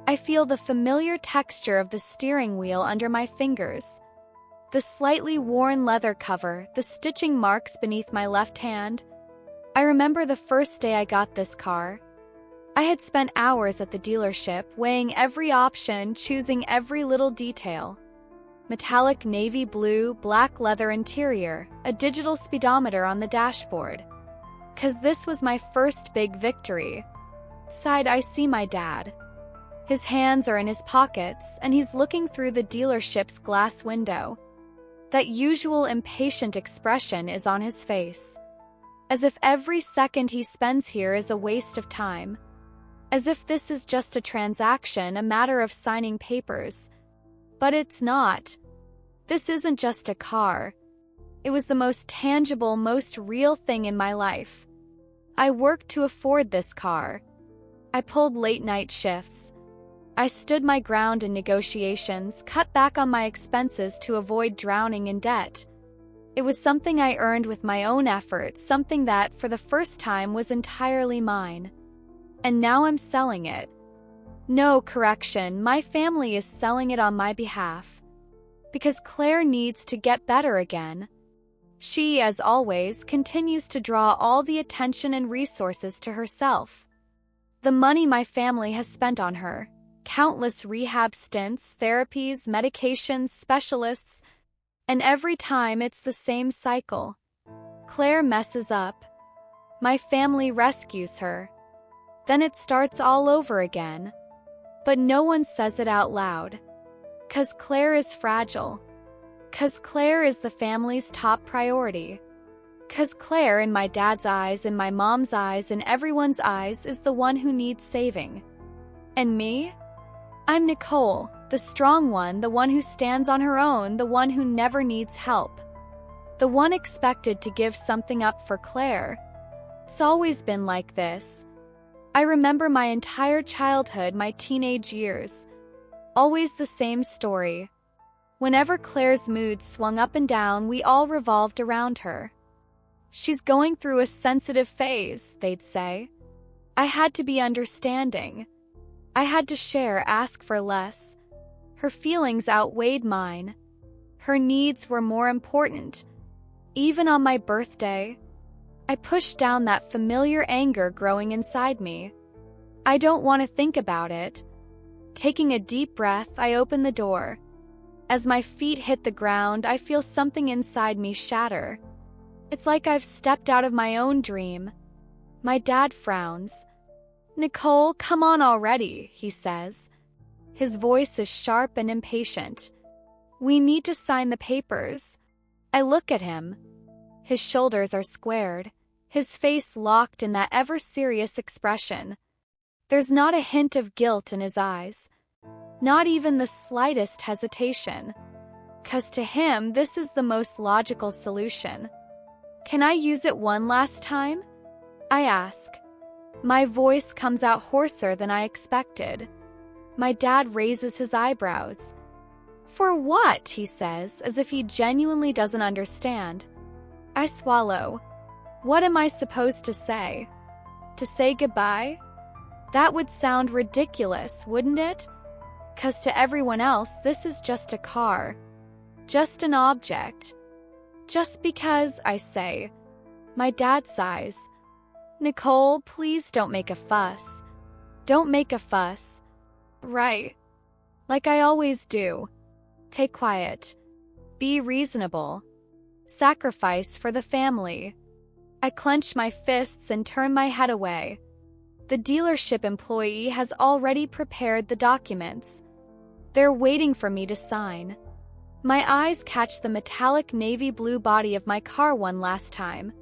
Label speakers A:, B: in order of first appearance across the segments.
A: I feel the familiar texture of the steering wheel under my fingers. The slightly worn leather cover, the stitching marks beneath my left hand. I remember the first day I got this car. I had spent hours at the dealership, weighing every option, choosing every little detail. Metallic navy blue, black leather interior, a digital speedometer on the dashboard. 'Cause this was my first big victory. Side, I see my dad. His hands are in his pockets, and he's looking through the dealership's glass window. That usual impatient expression is on his face. As if every second he spends here is a waste of time. As if this is just a transaction, a matter of signing papers. But it's not. This isn't just a car. It was the most tangible, most real thing in my life. I worked to afford this car. I pulled late-night shifts. I stood my ground in negotiations, cut back on my expenses to avoid drowning in debt. It was something I earned with my own effort, something that, for the first time, was entirely mine. And now I'm selling it. No, correction, my family is selling it on my behalf. Because Claire needs to get better again. She, as always, continues to draw all the attention and resources to herself. The money my family has spent on her. Countless rehab stints, therapies, medications, specialists, and every time it's the same cycle. Claire messes up. My family rescues her. Then it starts all over again. But no one says it out loud. 'Cause Claire is fragile. 'Cause Claire is the family's top priority. 'Cause Claire, in my dad's eyes, in my mom's eyes, in everyone's eyes, is the one who needs saving. And me? I'm Nicole, the strong one, the one who stands on her own, the one who never needs help. The one expected to give something up for Claire. It's always been like this. I remember my entire childhood, my teenage years. Always the same story. Whenever Claire's mood swung up and down, we all revolved around her. She's going through a sensitive phase, they'd say. I had to be understanding. I had to share, ask for less. Her feelings outweighed mine. Her needs were more important. Even on my birthday, I pushed down that familiar anger growing inside me. I don't want to think about it. Taking a deep breath, I open the door. As my feet hit the ground, I feel something inside me shatter. It's like I've stepped out of my own dream. My dad frowns. "Nicole, come on already," he says. His voice is sharp and impatient. "We need to sign the papers." I look at him. His shoulders are squared, his face locked in that ever-serious expression. There's not a hint of guilt in his eyes. Not even the slightest hesitation. 'Cause to him, this is the most logical solution. "Can I use it one last time?" I ask. My voice comes out hoarser than I expected. My dad raises his eyebrows. "For what?" he says, as if he genuinely doesn't understand. I swallow. What am I supposed to say? To say goodbye? That would sound ridiculous, wouldn't it? 'Cause to everyone else, this is just a car. Just an object. Just because, I say. My dad sighs. "Nicole, please don't make a fuss. Don't make a fuss." Right. Like I always do. Take quiet. Be reasonable. Sacrifice for the family. I clench my fists and turn my head away. The dealership employee has already prepared the documents. They're waiting for me to sign. My eyes catch the metallic navy blue body of my car one last time.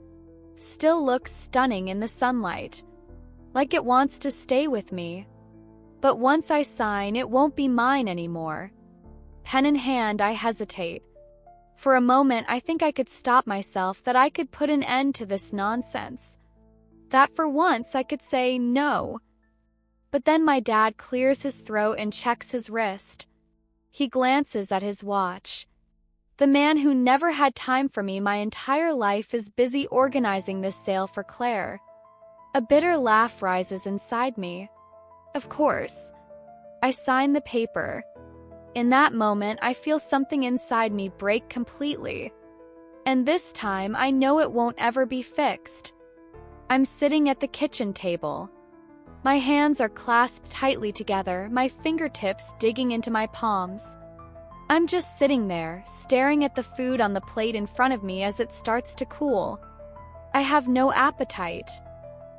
A: Still looks stunning in the sunlight. Like it wants to stay with me. But once I sign, it won't be mine anymore. Pen in hand, I hesitate. For a moment, I think I could stop myself, that I could put an end to this nonsense. That for once I could say no. But then my dad clears his throat and checks his wrist. He glances at his watch. The man who never had time for me my entire life is busy organizing this sale for Claire. A bitter laugh rises inside me. Of course. I sign the paper. In that moment, I feel something inside me break completely. And this time, I know it won't ever be fixed. I'm sitting at the kitchen table. My hands are clasped tightly together, my fingertips digging into my palms. I'm just sitting there, staring at the food on the plate in front of me as it starts to cool. I have no appetite.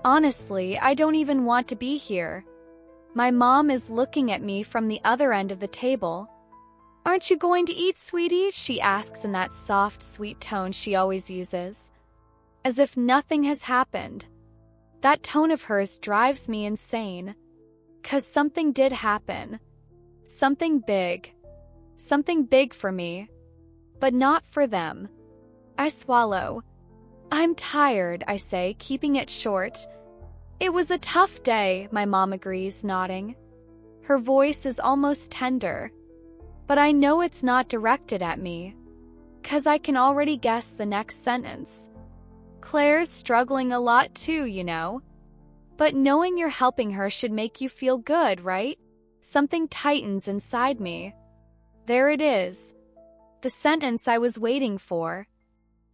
A: Honestly, I don't even want to be here. My mom is looking at me from the other end of the table. "Aren't you going to eat, sweetie?" she asks in that soft, sweet tone she always uses. As if nothing has happened. That tone of hers drives me insane. 'Cause something did happen. Something big. Something big for me. But not for them. I swallow. "I'm tired," I say, keeping it short. "It was a tough day," my mom agrees, nodding. Her voice is almost tender. But I know it's not directed at me. 'Cause I can already guess the next sentence. "Claire's struggling a lot too, you know. But knowing you're helping her should make you feel good, right?" Something tightens inside me. There it is. The sentence I was waiting for.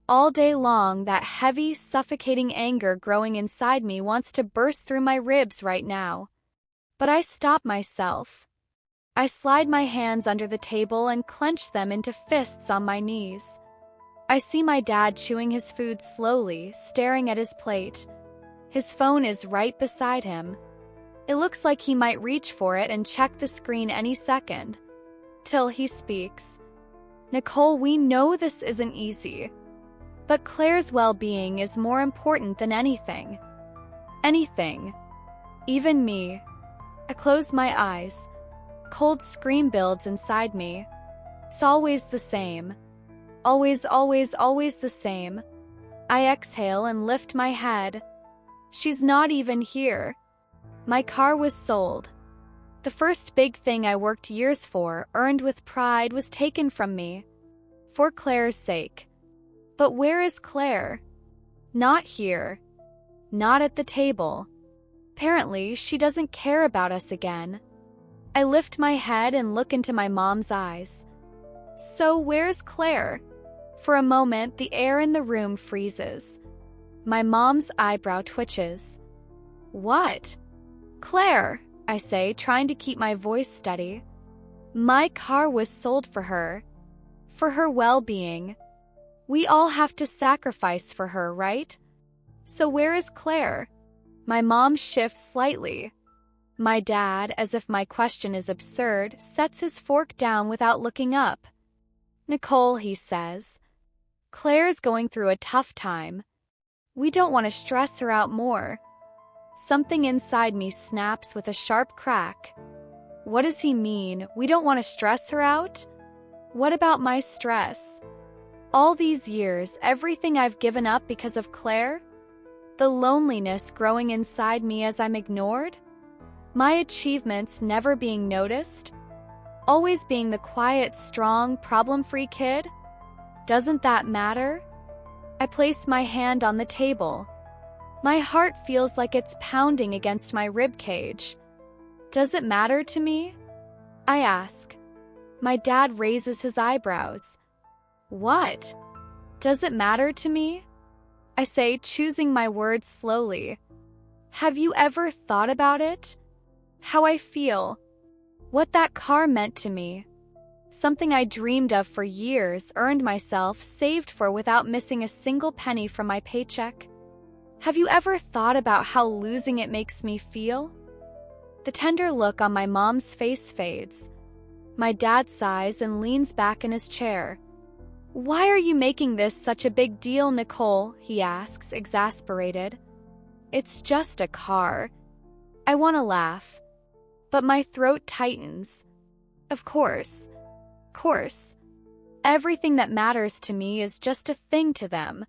A: All day long, that heavy, suffocating anger growing inside me wants to burst through my ribs right now. But I stop myself. I slide my hands under the table and clench them into fists on my knees. I see my dad chewing his food slowly, staring at his plate. His phone is right beside him. It looks like he might reach for it and check the screen any second. Till he speaks. "Nicole, we know this isn't easy. But Claire's well-being is more important than anything. Anything. Even me." I close my eyes. Cold scream builds inside me. It's always the same. Always, always, always the same. I exhale and lift my head. She's not even here. My car was sold. The first big thing I worked years for, earned with pride, was taken from me. For Claire's sake. But where is Claire? Not here. Not at the table. Apparently, she doesn't care about us again. I lift my head and look into my mom's eyes. "So where's Claire?" For a moment, the air in the room freezes. My mom's eyebrow twitches. "What?" "Claire," I say, trying to keep my voice steady. "My car was sold for her. For her well-being. We all have to sacrifice for her, right? So where is Claire?" My mom shifts slightly. My dad, as if my question is absurd, sets his fork down without looking up. "Nicole," he says, "Claire's going through a tough time. We don't want to stress her out more." Something inside me snaps with a sharp crack. What does he mean? We don't want to stress her out? What about my stress? All these years, everything I've given up because of Claire? The loneliness growing inside me as I'm ignored? My achievements never being noticed? Always being the quiet, strong, problem-free kid? Doesn't that matter? I place my hand on the table. My heart feels like it's pounding against my ribcage. Does it matter to me? I ask. My dad raises his eyebrows. What? Does it matter to me? I say, choosing my words slowly. Have you ever thought about it? How I feel. What that car meant to me. Something I dreamed of for years, earned myself, saved for without missing a single penny from my paycheck. Have you ever thought about how losing it makes me feel? The tender look on my mom's face fades. My dad sighs and leans back in his chair. "Why are you making this such a big deal, Nicole?" he asks, exasperated. "It's just a car." I want to laugh. But my throat tightens. Of course. Everything that matters to me is just a thing to them.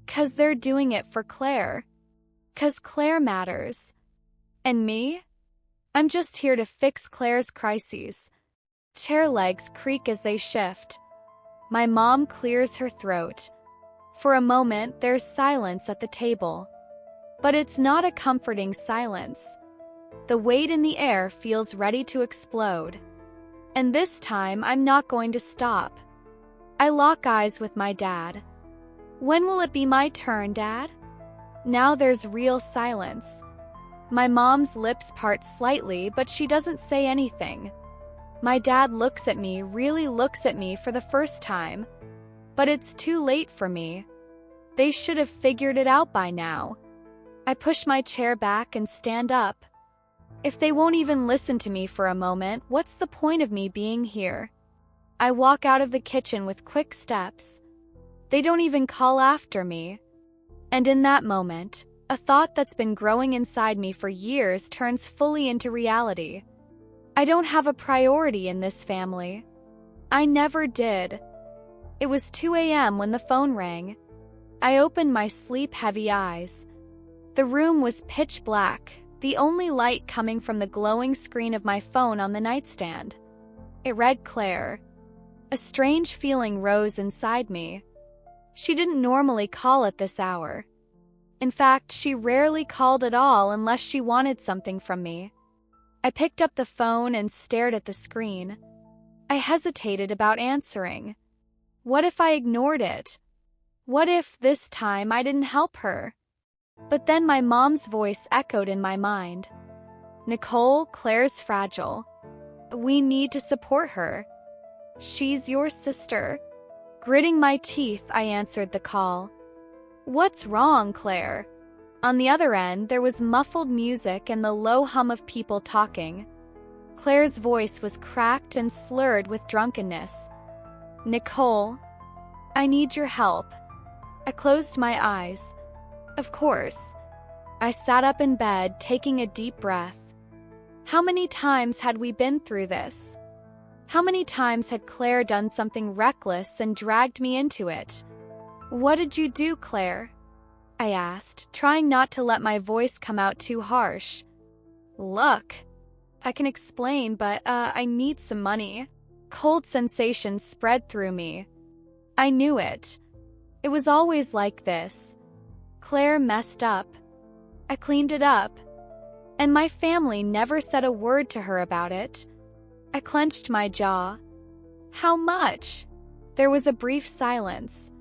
A: 'Cause they're doing it for Claire. 'Cause Claire matters. And me? I'm just here to fix Claire's crises. Chair legs creak as they shift. My mom clears her throat. For a moment, there's silence at the table. But it's not a comforting silence. The weight in the air feels ready to explode. And this time, I'm not going to stop. I lock eyes with my dad. When will it be my turn, Dad? Now there's real silence. My mom's lips part slightly, but she doesn't say anything. My dad looks at me, really looks at me for the first time. But it's too late for me. They should have figured it out by now. I push my chair back and stand up. If they won't even listen to me for a moment, what's the point of me being here? I walk out of the kitchen with quick steps. They don't even call after me. And in that moment, a thought that's been growing inside me for years turns fully into reality. I don't have a priority in this family. I never did. It was 2 a.m. when the phone rang. I opened my sleep-heavy eyes. The room was pitch black, the only light coming from the glowing screen of my phone on the nightstand. It read Claire. A strange feeling rose inside me. She didn't normally call at this hour. In fact, she rarely called at all unless she wanted something from me. I picked up the phone and stared at the screen. I hesitated about answering. What if I ignored it? What if this time I didn't help her? But then my mom's voice echoed in my mind. Nicole, Claire's fragile. We need to support her. She's your sister. Gritting my teeth, I answered the call. What's wrong, Claire? On the other end, there was muffled music and the low hum of people talking. Claire's voice was cracked and slurred with drunkenness. Nicole, I need your help. I closed my eyes. Of course. I sat up in bed, taking a deep breath. How many times had we been through this? How many times had Claire done something reckless and dragged me into it? What did you do, Claire? I asked, trying not to let my voice come out too harsh. Look, I can explain, but I need some money. Cold sensations spread through me. I knew it. It was always like this. Claire messed up. I cleaned it up. And my family never said a word to her about it. I clenched my jaw. How much? There was a brief silence.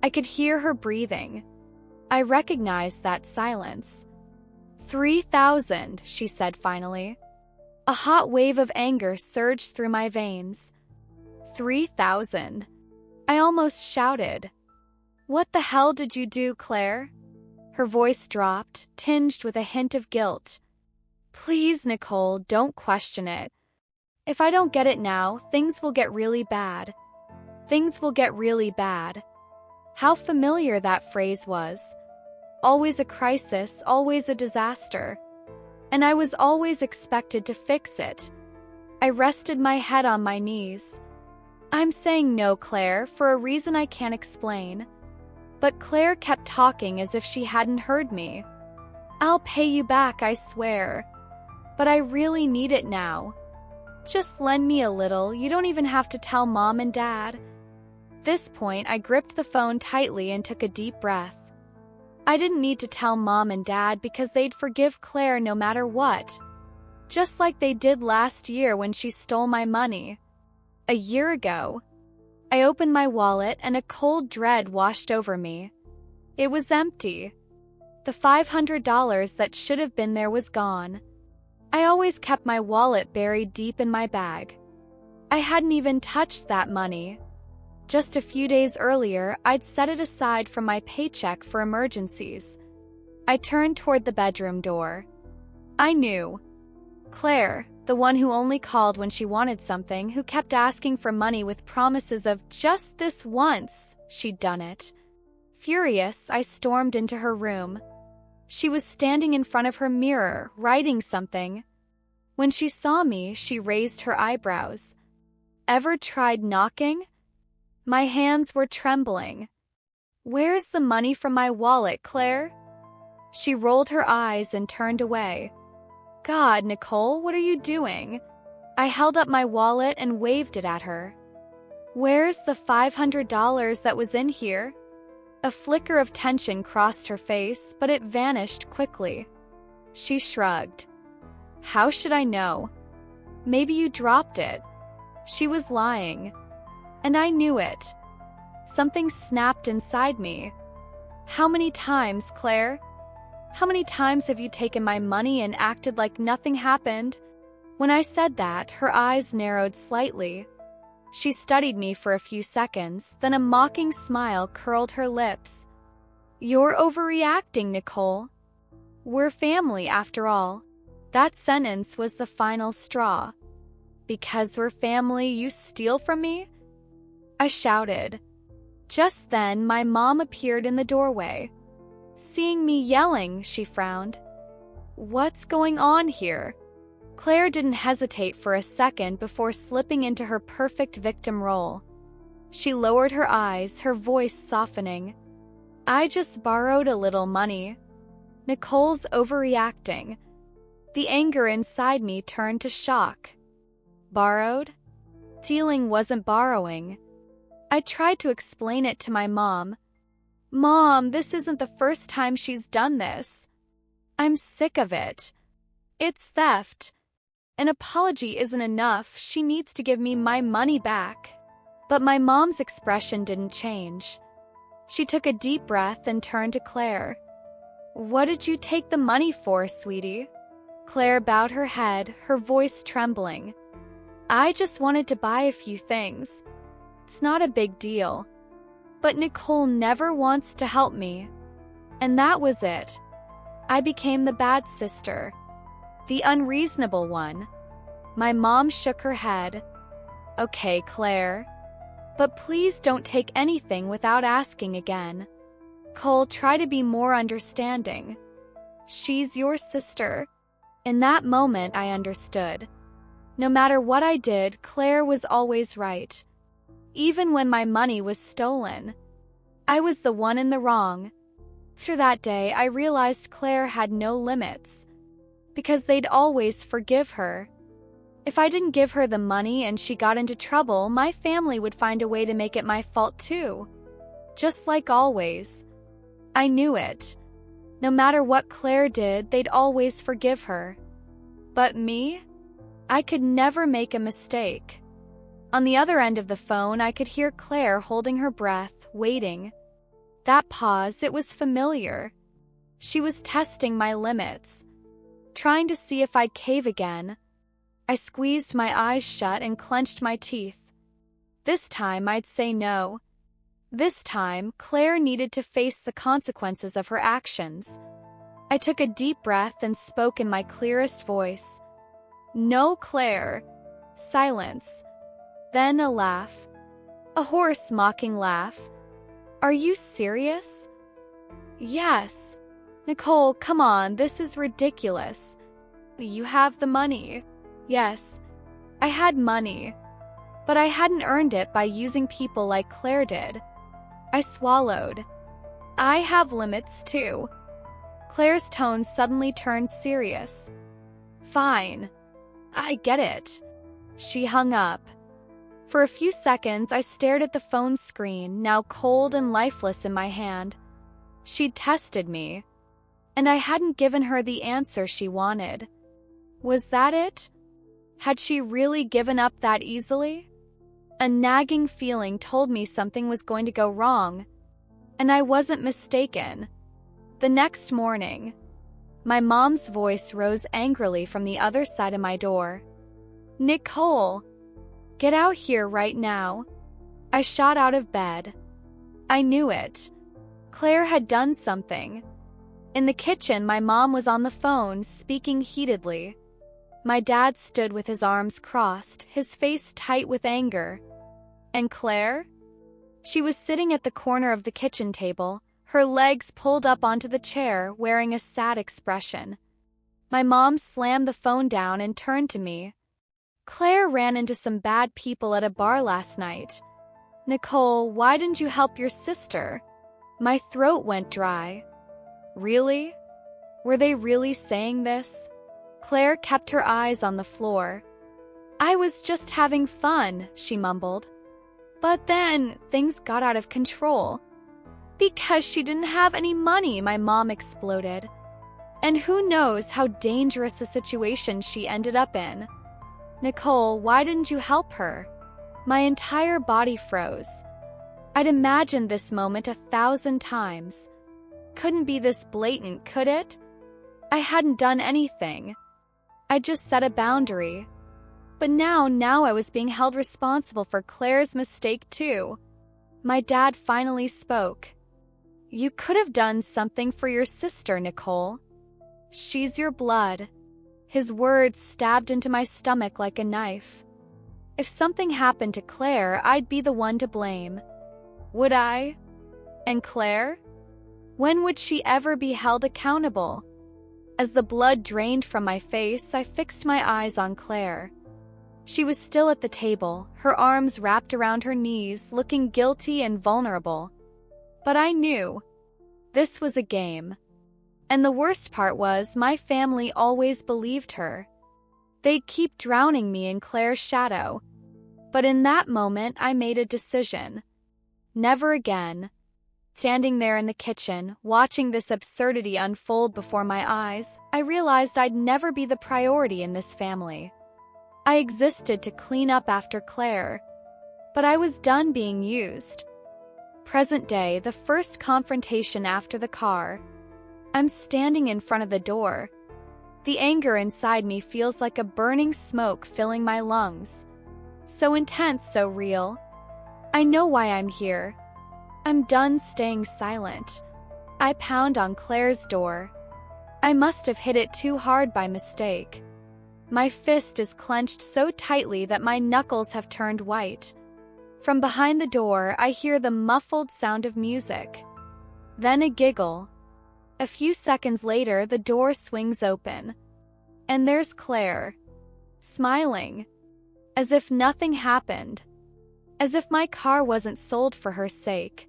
A: I could hear her breathing. I recognized that silence. 3,000, she said finally. A hot wave of anger surged through my veins. 3,000. I almost shouted. What the hell did you do, Claire? Her voice dropped, tinged with a hint of guilt. Please, Nicole, don't question it. If I don't get it now, things will get really bad. Things will get really bad. How familiar that phrase was. Always a crisis, always a disaster. And I was always expected to fix it. I rested my head on my knees. I'm saying no, Claire, for a reason I can't explain. But Claire kept talking as if she hadn't heard me. I'll pay you back, I swear. But I really need it now. Just lend me a little, you don't even have to tell Mom and Dad. At this point, I gripped the phone tightly and took a deep breath. I didn't need to tell Mom and Dad because they'd forgive Claire no matter what. Just like they did last year when she stole my money. A year ago. I opened my wallet and a cold dread washed over me. It was empty. The $500 that should have been there was gone. I always kept my wallet buried deep in my bag. I hadn't even touched that money. Just a few days earlier, I'd set it aside from my paycheck for emergencies. I turned toward the bedroom door. I knew. Claire, the one who only called when she wanted something, who kept asking for money with promises of just this once, she'd done it. Furious, I stormed into her room. She was standing in front of her mirror, writing something. When she saw me, she raised her eyebrows. Ever tried knocking? My hands were trembling. Where's the money from my wallet, Claire? She rolled her eyes and turned away. God, Nicole, what are you doing? I held up my wallet and waved it at her. Where's the $500 that was in here? A flicker of tension crossed her face, but it vanished quickly. She shrugged. How should I know? Maybe you dropped it. She was lying. And I knew it. Something snapped inside me. How many times, Claire? How many times have you taken my money and acted like nothing happened? When I said that, her eyes narrowed slightly. She studied me for a few seconds, then a mocking smile curled her lips. You're overreacting, Nicole. We're family, after all. That sentence was the final straw. Because we're family, you steal from me? I shouted. Just then, my mom appeared in the doorway. Seeing me yelling, she frowned. What's going on here? Claire didn't hesitate for a second before slipping into her perfect victim role. She lowered her eyes, her voice softening. I just borrowed a little money. Nicole's overreacting. The anger inside me turned to shock. Borrowed? Stealing wasn't borrowing. I tried to explain it to my mom. Mom, this isn't the first time she's done this. I'm sick of it. It's theft. An apology isn't enough. She needs to give me my money back. But my mom's expression didn't change. She took a deep breath and turned to Claire. What did you take the money for, sweetie? Claire bowed her head, her voice trembling. I just wanted to buy a few things. It's not a big deal. But Nicole never wants to help me. And that was it. I became the bad sister. The unreasonable one. My mom shook her head. Okay, Claire. But please don't take anything without asking again. Cole, try to be more understanding. She's your sister. In that moment, I understood. No matter what I did, Claire was always right. Even when my money was stolen. I was the one in the wrong. After that day, I realized Claire had no limits. Because they'd always forgive her. If I didn't give her the money and she got into trouble, my family would find a way to make it my fault too. Just like always. I knew it. No matter what Claire did, they'd always forgive her. But me? I could never make a mistake. On the other end of the phone, I could hear Claire holding her breath, waiting. That pause, it was familiar. She was testing my limits. Trying to see if I'd cave again. I squeezed my eyes shut and clenched my teeth. This time, I'd say no. This time, Claire needed to face the consequences of her actions. I took a deep breath and spoke in my clearest voice. No, Claire. Silence. Then a laugh. A hoarse, mocking laugh. Are you serious? Yes. Nicole, come on, this is ridiculous. You have the money. Yes, I had money. But I hadn't earned it by using people like Claire did. I swallowed. I have limits too. Claire's tone suddenly turned serious. Fine. I get it. She hung up. For a few seconds, I stared at the phone screen, now cold and lifeless in my hand. She'd tested me. And I hadn't given her the answer she wanted. Was that it? Had she really given up that easily? A nagging feeling told me something was going to go wrong. And I wasn't mistaken. The next morning, my mom's voice rose angrily from the other side of my door. Nicole, get out here right now. I shot out of bed. I knew it. Claire had done something. In the kitchen, my mom was on the phone, speaking heatedly. My dad stood with his arms crossed, his face tight with anger. And Claire? She was sitting at the corner of the kitchen table, her legs pulled up onto the chair, wearing a sad expression. My mom slammed the phone down and turned to me. Claire ran into some bad people at a bar last night. Nicole, why didn't you help your sister? My throat went dry. Really? Were they really saying this? Claire kept her eyes on the floor. I was just having fun, she mumbled. But then things got out of control. Because she didn't have any money, my mom exploded. And who knows how dangerous a situation she ended up in. Nicole, why didn't you help her? My entire body froze. I'd imagined this moment 1,000 times. Couldn't be this blatant, could it? I hadn't done anything. I just set a boundary. But now I was being held responsible for Claire's mistake too. My dad finally spoke. You could have done something for your sister, Nicole. She's your blood. His words stabbed into my stomach like a knife. If something happened to Claire, I'd be the one to blame. Would I? And Claire? When would she ever be held accountable? As the blood drained from my face, I fixed my eyes on Claire. She was still at the table, her arms wrapped around her knees, looking guilty and vulnerable. But I knew. This was a game. And the worst part was, my family always believed her. They'd keep drowning me in Claire's shadow. But in that moment, I made a decision. Never again. Standing there in the kitchen, watching this absurdity unfold before my eyes, I realized I'd never be the priority in this family. I existed to clean up after Claire. But I was done being used. Present day, the first confrontation after the car. I'm standing in front of the door. The anger inside me feels like a burning smoke filling my lungs. So intense, so real. I know why I'm here. I'm done staying silent. I pound on Claire's door. I must have hit it too hard by mistake. My fist is clenched so tightly that my knuckles have turned white. From behind the door, I hear the muffled sound of music. Then a giggle. A few seconds later, the door swings open. And there's Claire, smiling, as if nothing happened. As if my car wasn't sold for her sake.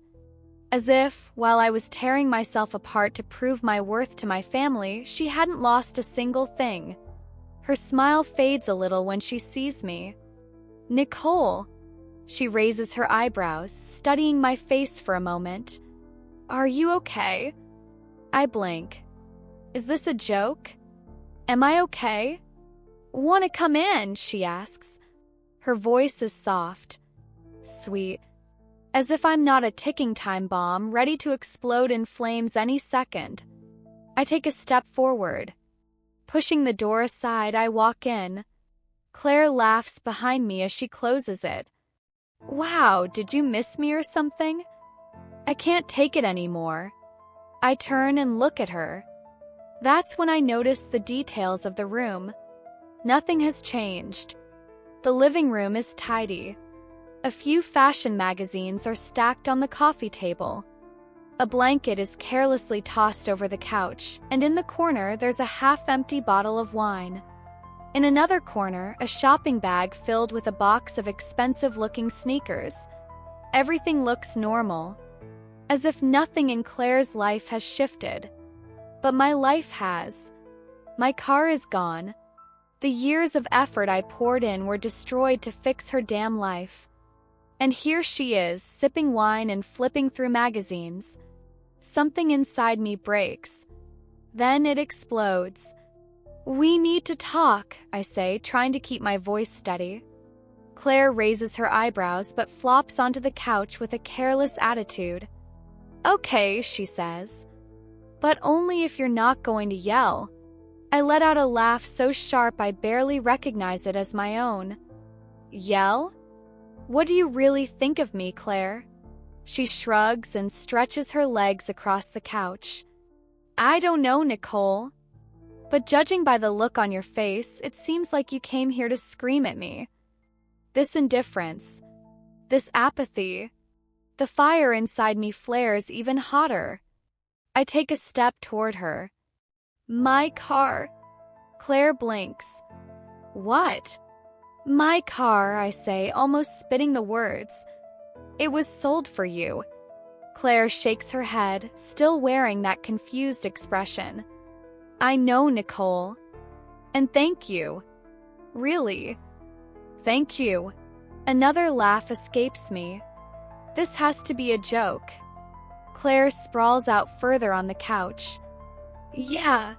A: As if, while I was tearing myself apart to prove my worth to my family, she hadn't lost a single thing. Her smile fades a little when she sees me. Nicole. She raises her eyebrows, studying my face for a moment. Are you okay? I blink. Is this a joke? Am I okay? Want to come in? She asks. Her voice is soft, sweet, as if I'm not a ticking time bomb ready to explode in flames any second. I take a step forward. Pushing the door aside, I walk in. Claire laughs behind me as she closes it. Wow, did you miss me or something? I can't take it anymore. I turn and look at her. That's when I notice the details of the room. Nothing has changed. The living room is tidy. A few fashion magazines are stacked on the coffee table. A blanket is carelessly tossed over the couch, and in the corner there's a half-empty bottle of wine. In another corner, a shopping bag filled with a box of expensive-looking sneakers. Everything looks normal, as if nothing in Claire's life has shifted. But my life has. My car is gone. The years of effort I poured in were destroyed to fix her damn life. And here she is, sipping wine and flipping through magazines. Something inside me breaks. Then it explodes. We need to talk, I say, trying to keep my voice steady. Claire raises her eyebrows but flops onto the couch with a careless attitude. Okay, she says. But only if you're not going to yell. I let out a laugh so sharp I barely recognize it as my own. Yell? What do you really think of me, Claire? She shrugs and stretches her legs across the couch. I don't know, Nicole. But judging by the look on your face, it seems like you came here to scream at me. This indifference, this apathy, the fire inside me flares even hotter. I take a step toward her. My car. Claire blinks. What? My car, I say, almost spitting the words. It was sold for you. Claire shakes her head, still wearing that confused expression. I know, Nicole. And thank you. Really. Thank you. Another laugh escapes me. This has to be a joke. Claire sprawls out further on the couch. Yeah,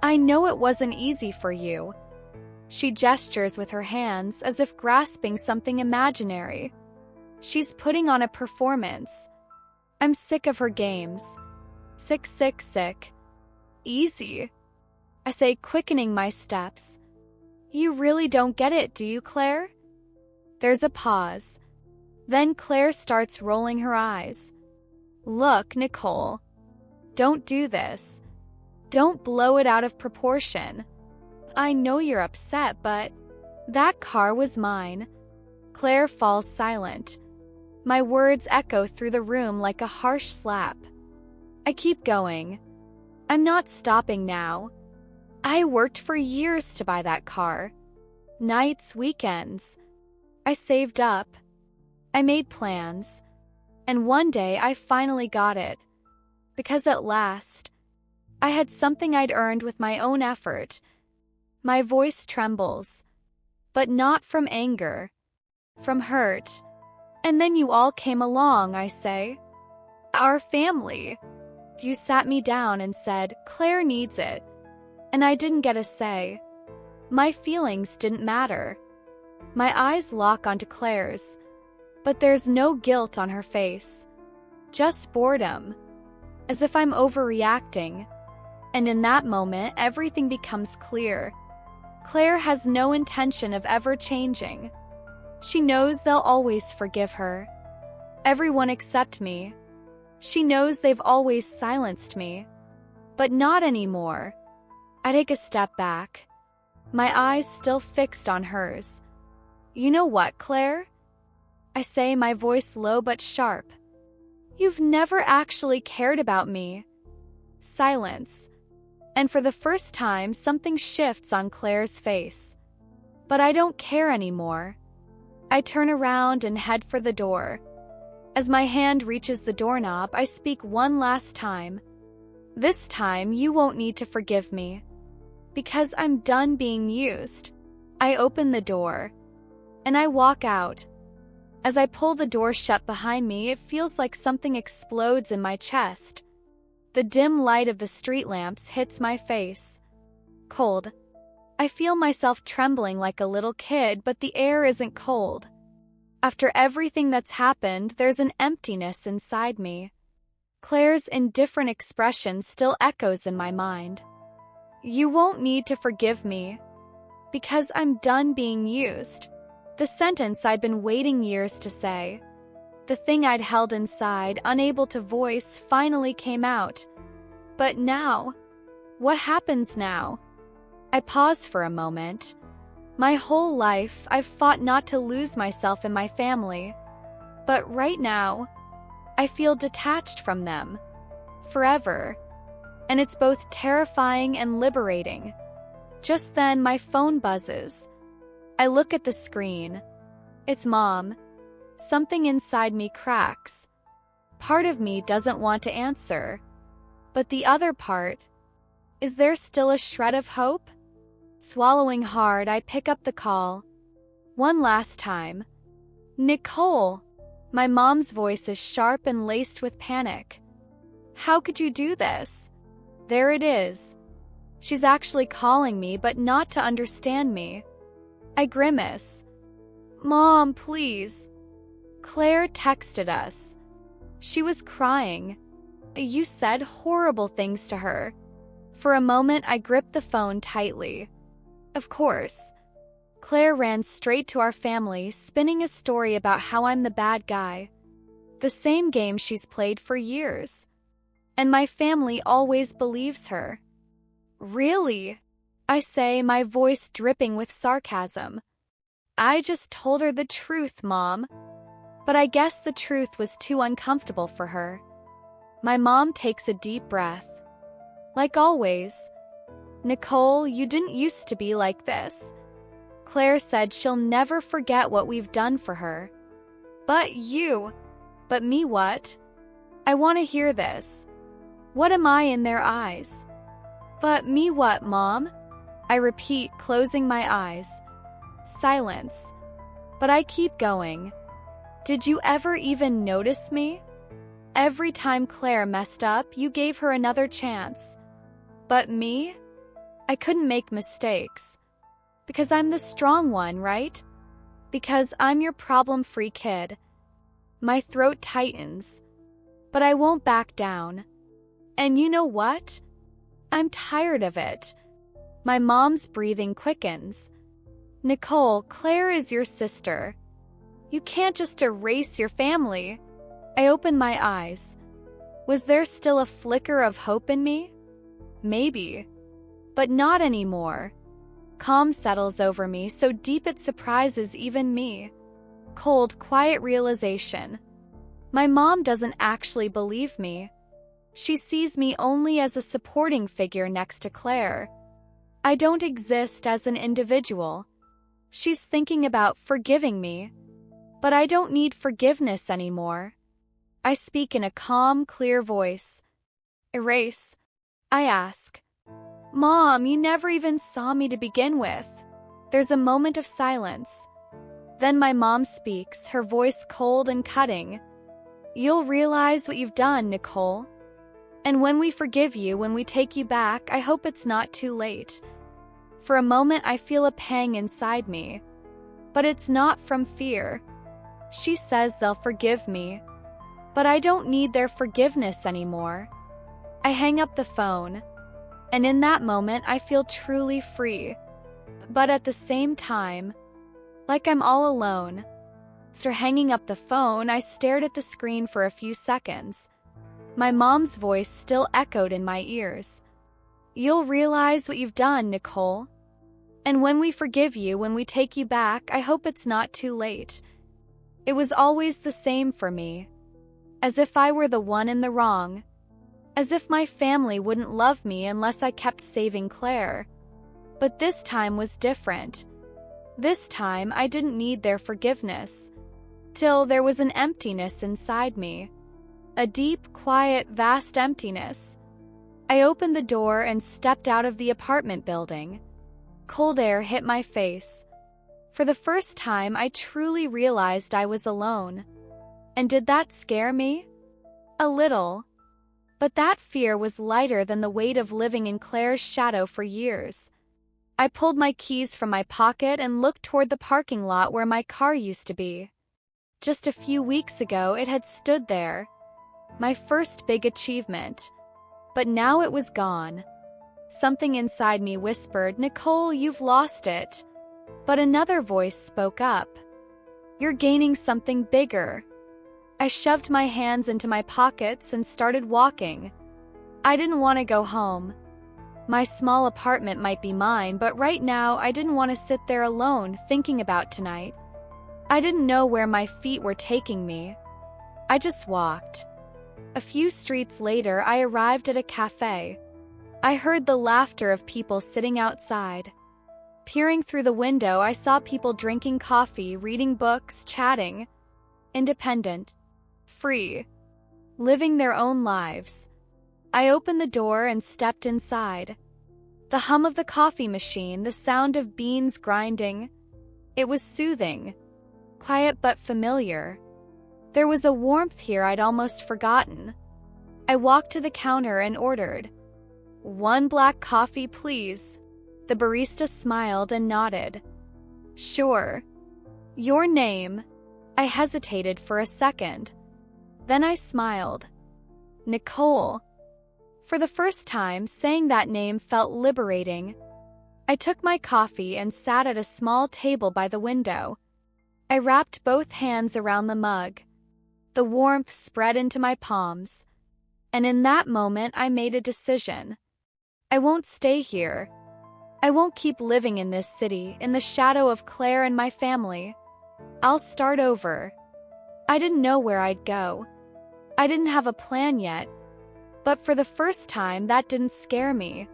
A: I know it wasn't easy for you. She gestures with her hands as if grasping something imaginary. She's putting on a performance. I'm sick of her games. Sick, sick, sick. Easy, I say, quickening my steps. You really don't get it, do you, Claire? There's a pause. Then Claire starts rolling her eyes. Look, Nicole. Don't do this. Don't blow it out of proportion. I know you're upset, but that car was mine. Claire falls silent. My words echo through the room like a harsh slap. I keep going. I'm not stopping now. I worked for years to buy that car. Nights, weekends. I saved up. I made plans. And one day I finally got it. Because at last, I had something I'd earned with my own effort. My voice trembles. But not from anger. From hurt. And then you all came along, I say. Our family. You sat me down and said, Claire needs it. And I didn't get a say. My feelings didn't matter. My eyes lock onto Claire's. But there's no guilt on her face. Just boredom. As if I'm overreacting. And in that moment, everything becomes clear. Claire has no intention of ever changing. She knows they'll always forgive her. Everyone except me. She knows they've always silenced me. But not anymore. I take a step back. My eyes still fixed on hers. You know what, Claire? I say, my voice low but sharp. You've never actually cared about me. Silence. And for the first time, something shifts on Claire's face. But I don't care anymore. I turn around and head for the door. As my hand reaches the doorknob, I speak one last time. This time, you won't need to forgive me. Because I'm done being used. I open the door. And I walk out. As I pull the door shut behind me, it feels like something explodes in my chest. The dim light of the street lamps hits my face. Cold. I feel myself trembling like a little kid, but the air isn't cold. After everything that's happened, there's an emptiness inside me. Claire's indifferent expression still echoes in my mind. You won't need to forgive me. Because I'm done being used. The sentence I'd been waiting years to say. The thing I'd held inside, unable to voice, finally came out. But now? What happens now? I pause for a moment. My whole life, I've fought not to lose myself in my family. But right now, I feel detached from them. Forever. And it's both terrifying and liberating. Just then, my phone buzzes. I look at the screen. It's Mom. Something inside me cracks. Part of me doesn't want to answer. But the other part, is there still a shred of hope? Swallowing hard, I pick up the call. One last time. Nicole! My mom's voice is sharp and laced with panic. How could you do this? There it is. She's actually calling me, but not to understand me. I grimace. Mom, please. Claire texted us. She was crying. You said horrible things to her. For a moment, I gripped the phone tightly. Of course. Claire ran straight to our family, spinning a story about how I'm the bad guy. The same game she's played for years. And my family always believes her. Really? I say, my voice dripping with sarcasm. I just told her the truth, Mom. But I guess the truth was too uncomfortable for her. My mom takes a deep breath. Like always. Nicole, you didn't used to be like this. Claire said she'll never forget what we've done for her. But you. But me what? I want to hear this. What am I in their eyes? But me what, Mom? I repeat, closing my eyes. Silence. But I keep going. Did you ever even notice me? Every time Claire messed up, you gave her another chance. But me? I couldn't make mistakes. Because I'm the strong one, right? Because I'm your problem-free kid. My throat tightens, but I won't back down. And you know what? I'm tired of it. My mom's breathing quickens. Nicole, Claire is your sister. You can't just erase your family. I opened my eyes. Was there still a flicker of hope in me? Maybe. But not anymore. Calm settles over me so deep it surprises even me. Cold, quiet realization. My mom doesn't actually believe me. She sees me only as a supporting figure next to Claire. I don't exist as an individual. She's thinking about forgiving me. But I don't need forgiveness anymore. I speak in a calm, clear voice. Erase? I ask. Mom, you never even saw me to begin with. There's a moment of silence. Then my mom speaks, her voice cold and cutting. You'll realize what you've done, Nicole. And when we forgive you, when we take you back, I hope it's not too late. For a moment, I feel a pang inside me. But it's not from fear. She says they'll forgive me. But I don't need their forgiveness anymore. I hang up the phone. And in that moment, I feel truly free. But at the same time, like I'm all alone. After hanging up the phone, I stared at the screen for a few seconds. My mom's voice still echoed in my ears. You'll realize what you've done, Nicole. And when we forgive you, when we take you back, I hope it's not too late. It was always the same for me. As if I were the one in the wrong. As if my family wouldn't love me unless I kept saving Claire. But this time was different. This time, I didn't need their forgiveness. Till there was an emptiness inside me. A deep, quiet, vast emptiness. I opened the door and stepped out of the apartment building. Cold air hit my face. For the first time, I truly realized I was alone. And did that scare me? A little. But that fear was lighter than the weight of living in Claire's shadow for years. I pulled my keys from my pocket and looked toward the parking lot where my car used to be. Just a few weeks ago, it had stood there. My first big achievement. But now it was gone. Something inside me whispered, Nicole, you've lost it. But another voice spoke up. You're gaining something bigger. I shoved my hands into my pockets and started walking. I didn't want to go home. My small apartment might be mine, but right now I didn't want to sit there alone thinking about tonight. I didn't know where my feet were taking me. I just walked. A few streets later, I arrived at a cafe. I heard the laughter of people sitting outside. Peering through the window, I saw people drinking coffee, reading books, chatting. Independent. Free. Living their own lives. I opened the door and stepped inside. The hum of the coffee machine, the sound of beans grinding. It was soothing. Quiet but familiar. There was a warmth here I'd almost forgotten. I walked to the counter and ordered. 1 black coffee, please. The barista smiled and nodded. Sure. Your name? I hesitated for a second. Then I smiled. Nicole. For the first time, saying that name felt liberating. I took my coffee and sat at a small table by the window. I wrapped both hands around the mug. The warmth spread into my palms. And in that moment, I made a decision. I won't stay here. I won't keep living in this city, in the shadow of Claire and my family. I'll start over. I didn't know where I'd go. I didn't have a plan yet. But for the first time, that didn't scare me.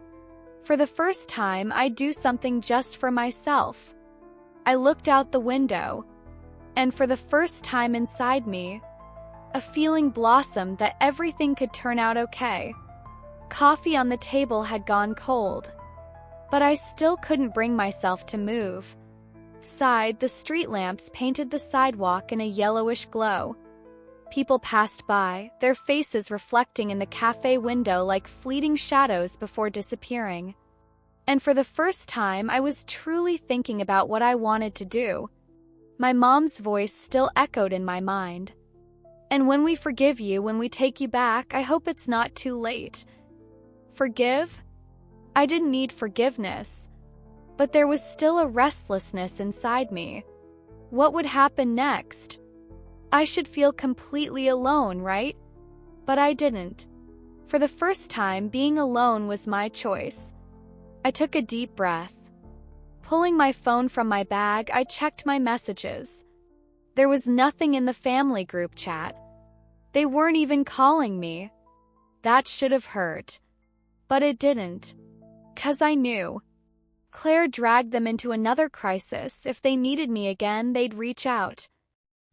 A: For the first time, I'd do something just for myself. I looked out the window. And for the first time inside me, a feeling blossomed that everything could turn out okay. Coffee on the table had gone cold. But I still couldn't bring myself to move. Side, the street lamps painted the sidewalk in a yellowish glow. People passed by, their faces reflecting in the cafe window like fleeting shadows before disappearing. And for the first time, I was truly thinking about what I wanted to do. My mom's voice still echoed in my mind. And when we forgive you, when we take you back, I hope it's not too late. Forgive? I didn't need forgiveness. But there was still a restlessness inside me. What would happen next? I should feel completely alone, right? But I didn't. For the first time, being alone was my choice. I took a deep breath. Pulling my phone from my bag, I checked my messages. There was nothing in the family group chat. They weren't even calling me. That should have hurt. But it didn't. 'Cause I knew. Claire dragged them into another crisis. If they needed me again, they'd reach out.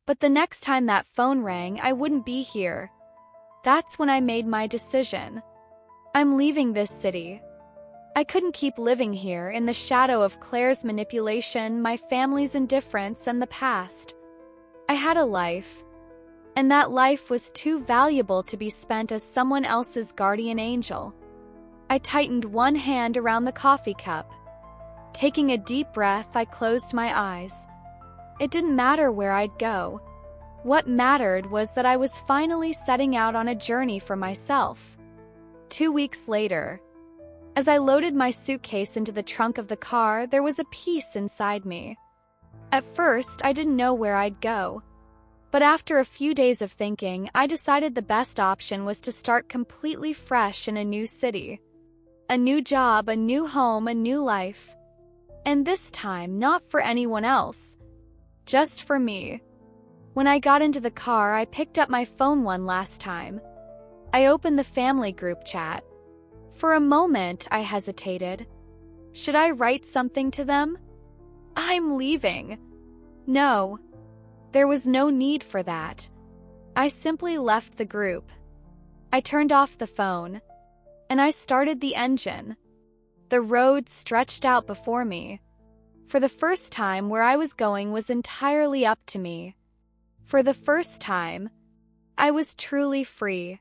A: But the next time that phone rang, I wouldn't be here. That's when I made my decision. I'm leaving this city. I couldn't keep living here in the shadow of Claire's manipulation, my family's indifference, and the past. I had a life, and that life was too valuable to be spent as someone else's guardian angel. I tightened one hand around the coffee cup. Taking a deep breath, I closed my eyes. It didn't matter where I'd go. What mattered was that I was finally setting out on a journey for myself. 2 weeks later, as I loaded my suitcase into the trunk of the car, there was a peace inside me. At first, I didn't know where I'd go. But after a few days of thinking, I decided the best option was to start completely fresh in a new city. A new job, a new home, a new life. And this time, not for anyone else. Just for me. When I got into the car, I picked up my phone one last time. I opened the family group chat. For a moment, I hesitated. Should I write something to them? I'm leaving. No. There was no need for that. I simply left the group. I turned off the phone. And I started the engine. The road stretched out before me. For the first time, where I was going was entirely up to me. For the first time, I was truly free.